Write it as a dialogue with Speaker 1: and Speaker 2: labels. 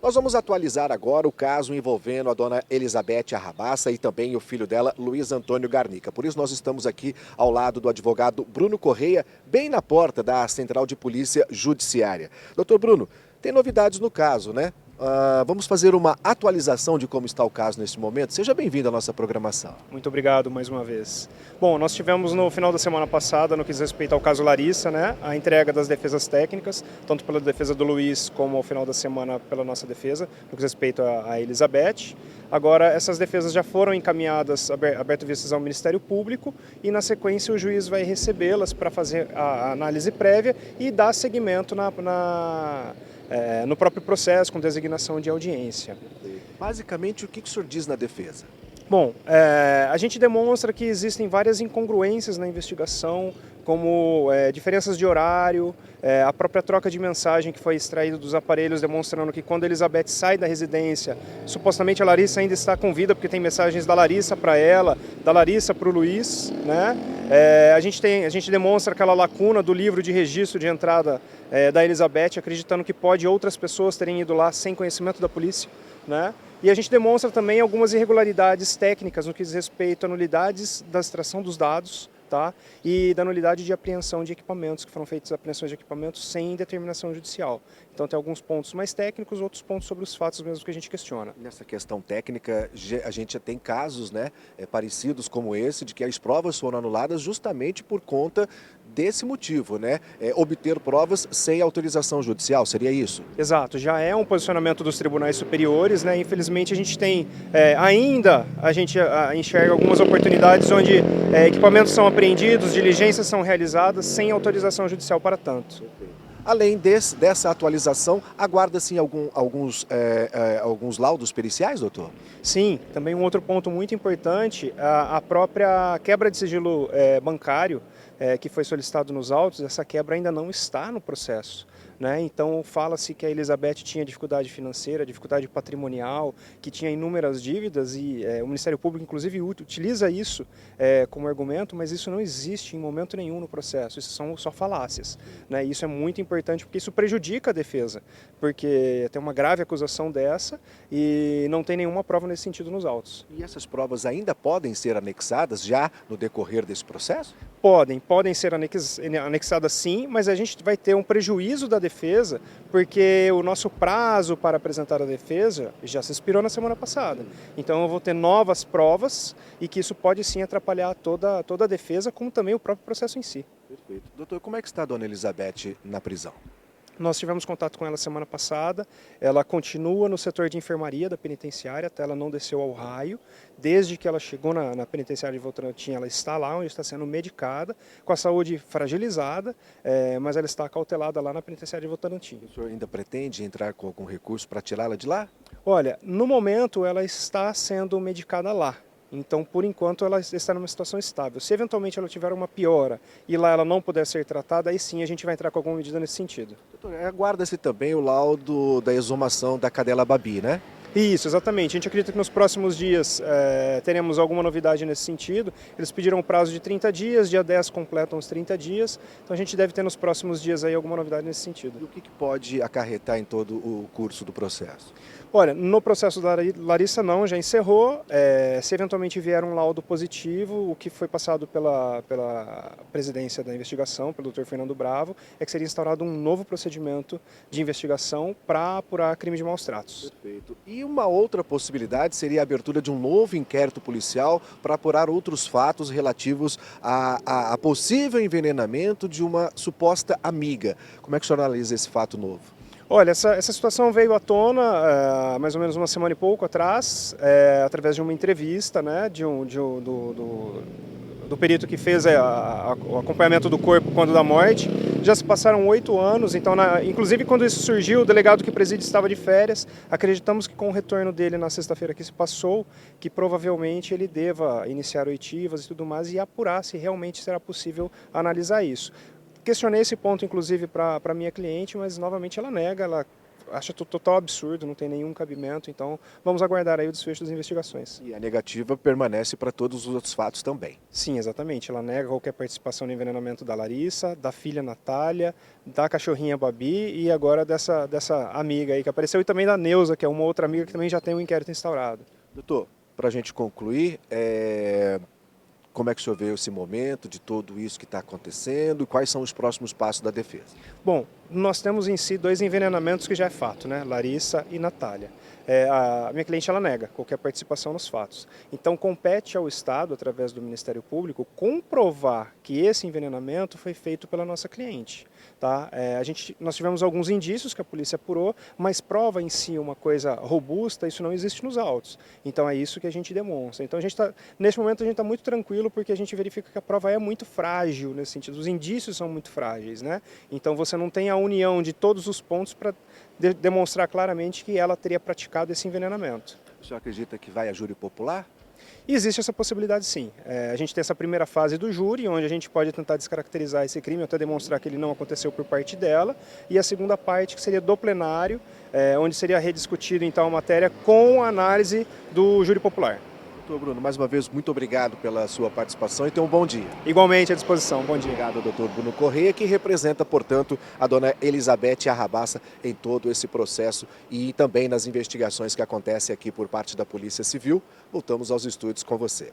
Speaker 1: Nós vamos atualizar agora o caso envolvendo a dona Elizabeth Arrabassa e também o filho dela, Luiz Antônio Garnica. Por isso nós estamos aqui ao lado do advogado Bruno Correia, bem na porta da Central de Polícia Judiciária. Doutor Bruno, tem novidades no caso, né? Vamos fazer uma atualização de como está o caso nesse momento. Seja bem-vindo à nossa programação.
Speaker 2: Muito obrigado mais uma vez. Bom, nós tivemos no final da semana passada, no que diz respeito ao caso Larissa, né, a entrega das defesas técnicas, tanto pela defesa do Luiz como ao final da semana pela nossa defesa, no que diz respeito a Elizabeth. Agora, essas defesas já foram encaminhadas, aberto vistas ao Ministério Público e, na sequência, o juiz vai recebê-las para fazer a análise prévia e dar seguimento no próprio processo, com designação de audiência.
Speaker 1: Basicamente, o que o senhor diz na defesa?
Speaker 2: Bom, a gente demonstra que existem várias incongruências na investigação, como diferenças de horário, a própria troca de mensagem que foi extraída dos aparelhos, demonstrando que quando a Elizabeth sai da residência, supostamente a Larissa ainda está com vida, porque tem mensagens da Larissa para ela, da Larissa para o Luiz, né? A gente demonstra aquela lacuna do livro de registro de entrada da Elizabeth, acreditando que pode outras pessoas terem ido lá sem conhecimento da polícia, né? E a gente demonstra também algumas irregularidades técnicas no que diz respeito a nulidades da extração dos dados, tá? E da nulidade de apreensão de equipamentos, que foram feitas apreensões de equipamentos sem determinação judicial. Então tem alguns pontos mais técnicos, outros pontos sobre os fatos mesmo que a gente questiona.
Speaker 1: Nessa questão técnica, a gente já tem casos, né, parecidos como esse, de que as provas foram anuladas justamente por conta desse motivo, né? Obter provas sem autorização judicial, seria isso?
Speaker 2: Exato, já é um posicionamento dos tribunais superiores, né? Infelizmente a gente tem, ainda a gente enxerga algumas oportunidades onde equipamentos são apreendidos, diligências são realizadas sem autorização judicial para tanto.
Speaker 1: Além dessa atualização, aguarda-se alguns laudos periciais, doutor?
Speaker 2: Sim, também um outro ponto muito importante, a própria quebra de sigilo bancário, que foi solicitado nos autos, essa quebra ainda não está no processo, né? Então fala-se que a Elizabeth tinha dificuldade financeira, dificuldade patrimonial, que tinha inúmeras dívidas e o Ministério Público inclusive utiliza isso como argumento, mas isso não existe em momento nenhum no processo, isso são só falácias, né? E isso é muito importante porque isso prejudica a defesa, porque tem uma grave acusação dessa e não tem nenhuma prova nesse sentido nos autos.
Speaker 1: E essas provas ainda podem ser anexadas já no decorrer desse processo?
Speaker 2: Podem ser anexadas sim, mas a gente vai ter um prejuízo da defesa, porque o nosso prazo para apresentar a defesa já se expirou na semana passada. Então eu vou ter novas provas e que isso pode sim atrapalhar toda a defesa, como também o próprio processo em si.
Speaker 1: Perfeito. Doutor, como é que está a dona Elizabeth na prisão?
Speaker 2: Nós tivemos contato com ela semana passada, ela continua no setor de enfermaria da penitenciária, até ela não desceu ao raio. Desde que ela chegou na penitenciária de Votorantim, ela está lá, onde está sendo medicada, com a saúde fragilizada, mas ela está acautelada lá na penitenciária de Votorantim.
Speaker 1: O senhor ainda pretende entrar com algum recurso para tirá-la de lá?
Speaker 2: Olha, no momento ela está sendo medicada lá. Então, por enquanto, ela está numa situação estável. Se eventualmente ela tiver uma piora e lá ela não puder ser tratada, aí sim a gente vai entrar com alguma medida nesse sentido.
Speaker 1: Doutor, aguarda-se também o laudo da exumação da cadela Babi, né?
Speaker 2: Isso, exatamente. A gente acredita que nos próximos dias teremos alguma novidade nesse sentido. Eles pediram um prazo de 30 dias, dia 10 completam os 30 dias. Então a gente deve ter nos próximos dias aí alguma novidade nesse sentido.
Speaker 1: E o que pode acarretar em todo o curso do processo?
Speaker 2: Olha, no processo da Larissa não, já encerrou. Se eventualmente vier um laudo positivo, o que foi passado pela presidência da investigação, pelo Dr. Fernando Bravo, é que seria instaurado um novo procedimento de investigação para apurar crime de maus tratos.
Speaker 1: Perfeito. E uma outra possibilidade seria a abertura de um novo inquérito policial para apurar outros fatos relativos a possível envenenamento de uma suposta amiga. Como é que o senhor analisa esse fato novo?
Speaker 2: Olha, essa situação veio à tona há mais ou menos uma semana e pouco atrás, através de uma entrevista, né, do perito que fez o acompanhamento do corpo quando da morte. Já se passaram 8 anos, então, inclusive quando isso surgiu, o delegado que preside estava de férias. Acreditamos que com o retorno dele na sexta-feira que se passou, que provavelmente ele deva iniciar oitivas e tudo mais e apurar se realmente será possível analisar isso. Questionei esse ponto, inclusive, para a minha cliente, mas novamente ela nega, ela acha total absurdo, não tem nenhum cabimento, então vamos aguardar aí o desfecho das investigações.
Speaker 1: E a negativa permanece para todos os outros fatos também.
Speaker 2: Sim, exatamente, ela nega qualquer participação no envenenamento da Larissa, da filha Natália, da cachorrinha Babi e agora dessa amiga aí que apareceu e também da Neuza, que é uma outra amiga que também já tem um inquérito instaurado.
Speaker 1: Doutor, para a gente concluir, como é que o senhor vê esse momento de tudo isso que está acontecendo e quais são os próximos passos da defesa?
Speaker 2: Bom, nós temos em si 2 envenenamentos que já é fato, né? Larissa e Natália. A minha cliente ela nega qualquer participação nos fatos. Então compete ao Estado, através do Ministério Público, comprovar que esse envenenamento foi feito pela nossa cliente. Tá? Nós tivemos alguns indícios que a polícia apurou, mas prova em si uma coisa robusta, isso não existe nos autos. Então é isso que a gente demonstra. Então neste momento a gente está muito tranquilo porque a gente verifica que a prova é muito frágil nesse sentido, os indícios são muito frágeis, né? Então você não tem a união de todos os pontos para demonstrar claramente que ela teria praticado esse envenenamento.
Speaker 1: O senhor acredita que vai a júri popular?
Speaker 2: E existe essa possibilidade sim. A gente tem essa primeira fase do júri, onde a gente pode tentar descaracterizar esse crime, até demonstrar que ele não aconteceu por parte dela, e a segunda parte que seria do plenário, onde seria rediscutido então a matéria com a análise do júri popular.
Speaker 1: Doutor Bruno, mais uma vez, muito obrigado pela sua participação e tenha um bom dia.
Speaker 2: Igualmente à disposição, bom dia.
Speaker 1: Obrigado, doutor Bruno Correia, que representa, portanto, a dona Elizabeth Arrabaça em todo esse processo e também nas investigações que acontecem aqui por parte da Polícia Civil. Voltamos aos estúdios com você.